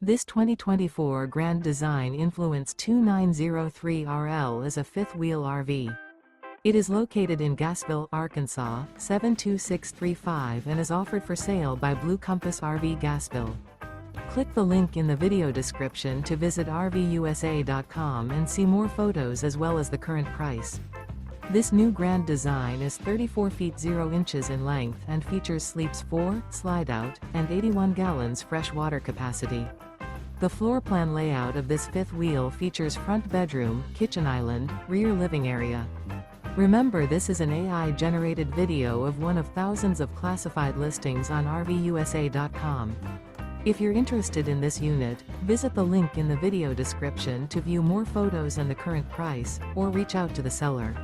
This 2024 Grand Design Influence 2903RL is a fifth-wheel RV. It is located in Gassville, Arkansas, 72635 and is offered for sale by Blue Compass RV Gassville. Click the link in the video description to visit RVUSA.com and see more photos as well as the current price. This new Grand Design is 34 feet 0 inches in length and features sleeps 4, Slideout, and 81 gallons fresh water capacity. The floor plan layout of this fifth wheel features front bedroom, kitchen island, rear living area. Remember, this is an AI-generated video of one of thousands of classified listings on RVUSA.com. If you're interested in this unit, visit the link in the video description to view more photos and the current price, or reach out to the seller.